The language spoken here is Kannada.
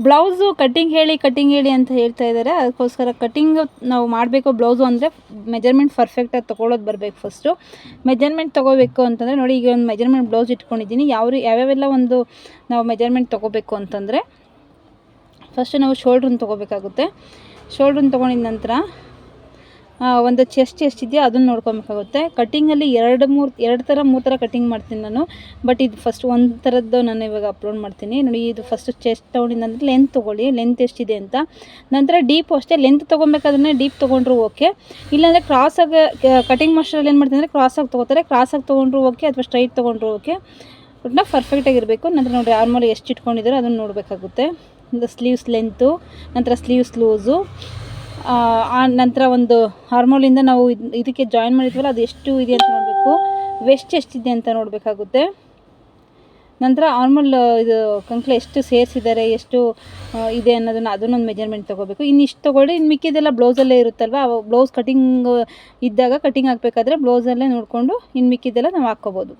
ಬ್ಲೌಸು ಕಟ್ಟಿಂಗ್ ಹೇಳಿ ಅಂತ ಹೇಳ್ತಾ ಇದ್ದಾರೆ. ಅದಕ್ಕೋಸ್ಕರ ಕಟ್ಟಿಂಗ್ ನಾವು ಮಾಡಬೇಕು ಬ್ಲೌಸು ಅಂದರೆ ಮೆಜರ್ಮೆಂಟ್ ಪರ್ಫೆಕ್ಟಾಗಿ ತೊಗೊಳ್ಳೋದು ಬರಬೇಕು. ಫಸ್ಟು ಮೆಜರ್ಮೆಂಟ್ ತೊಗೋಬೇಕು ಅಂತಂದರೆ ನೋಡಿ, ಈಗ ಒಂದು ಮೆಜರ್ಮೆಂಟ್ ಬ್ಲೌಸ್ ಇಟ್ಕೊಂಡಿದ್ದೀನಿ. ಯಾವ್ಯಾವೆಲ್ಲ ಒಂದು ನಾವು ಮೆಜರ್ಮೆಂಟ್ ತೊಗೋಬೇಕು ಅಂತಂದರೆ, ಫಸ್ಟು ನಾವು ಶೋಲ್ಡ್ರನ್ನ ತೊಗೋಬೇಕಾಗುತ್ತೆ. ಶೋಲ್ಡ್ರನ್ನ ತೊಗೊಂಡಿದ ನಂತರ ಒಂದು ಚೆಸ್ಟ್ ಎಷ್ಟಿದೆಯೋ ಅದನ್ನು ನೋಡ್ಕೊಬೇಕಾಗುತ್ತೆ. ಕಟ್ಟಿಂಗಲ್ಲಿ 2 ಥರ 3 ಥರ ಕಟ್ಟಿಂಗ್ ಮಾಡ್ತೀನಿ ನಾನು. ಬಟ್ ಇದು ಫಸ್ಟ್ ಒಂದು ಥರದ್ದು ನಾನು ಇವಾಗ ಅಪ್ಲೋಡ್ ಮಾಡ್ತೀನಿ ನೋಡಿ. ಇದು ಫಸ್ಟು ಚೆಸ್ಟ್ ತೊಗೊಂಡಿದ ನಂತರ ಲೆಂತ್ ತೊಗೊಳ್ಳಿ, ಲೆಂತ್ ಎಷ್ಟಿದೆ ಅಂತ. ನಂತರ ಡೀಪು ಅಷ್ಟೇ, ಲೆಂತ್ ತೊಗೊಬೇಕಾದ್ರೆ ಡೀಪ್ ತೊಗೊಂಡ್ರು ಓಕೆ, ಇಲ್ಲಾಂದರೆ ಕ್ರಾಸಾಗಿ ಕಟಿಂಗ್ ಮಾಸ್ಟರಲ್ಲಿ ಏನು ಮಾಡ್ತೀನಿ ಅಂದರೆ ಕ್ರಾಸಾಗಿ ತೊಗೋತಾರೆ. ಕ್ರಾಸಾಗಿ ತೊಗೊಂಡ್ರು ಓಕೆ, ಅಥವಾ ಸ್ಟ್ರೈಟ್ ತೊಗೊಂಡ್ರು ಓಕೆ, ಒಟ್ಟಿನ ಪರ್ಫೆಕ್ಟಾಗಿರಬೇಕು. ನಂತರ ನೋಡಿ ಆರ್ಮಲ್ಲಿ ಎಷ್ಟು ಇಟ್ಕೊಂಡಿದ್ದಾರೋ ಅದನ್ನು ನೋಡಬೇಕಾಗುತ್ತೆ. ಸ್ಲೀವ್ಸ್ ಲೆಂತು, ನಂತರ ಸ್ಲೀವ್ಸ್ ಲೂಸು, ನಂತರ ಒಂದು ಆರ್ಮೋಲಿಂದ ನಾವು ಇದಕ್ಕೆ ಜಾಯಿನ್ ಮಾಡಿದ್ವಲ್ಲ ಅದು ಎಷ್ಟು ಇದೆ ಅಂತ ನೋಡಬೇಕು. ವೆಸ್ಟ್ ಎಷ್ಟಿದೆ ಅಂತ ನೋಡಬೇಕಾಗುತ್ತೆ. ನಂತರ ಆರ್ಮೋಲ್ ಇದು ಕಂಕ್ಳು ಎಷ್ಟು ಸೇರಿಸಿದ್ದಾರೆ, ಎಷ್ಟು ಇದೆ ಅನ್ನೋದನ್ನು ಅದನ್ನೊಂದು ಮೆಜರ್ಮೆಂಟ್ ತೊಗೋಬೇಕು. ಇನ್ನು ಇಷ್ಟು ತೊಗೊಳ್ಳಿ. ಇನ್ನು ಮಿಕ್ಕಿದೆಲ್ಲ ಬ್ಲೌಸಲ್ಲೇ ಇರುತ್ತಲ್ವ, ಬ್ಲೌಸ್ ಕಟಿಂಗ್ ಇದ್ದಾಗ ಕಟಿಂಗ್ ಹಾಕಬೇಕಾದ್ರೆ ಬ್ಲೌಸಲ್ಲೇ ನೋಡಿಕೊಂಡು ಇನ್ನು ಮಿಕ್ಕಿದೆಲ್ಲ ನಾವು ಹಾಕ್ಕೋಬೋದು.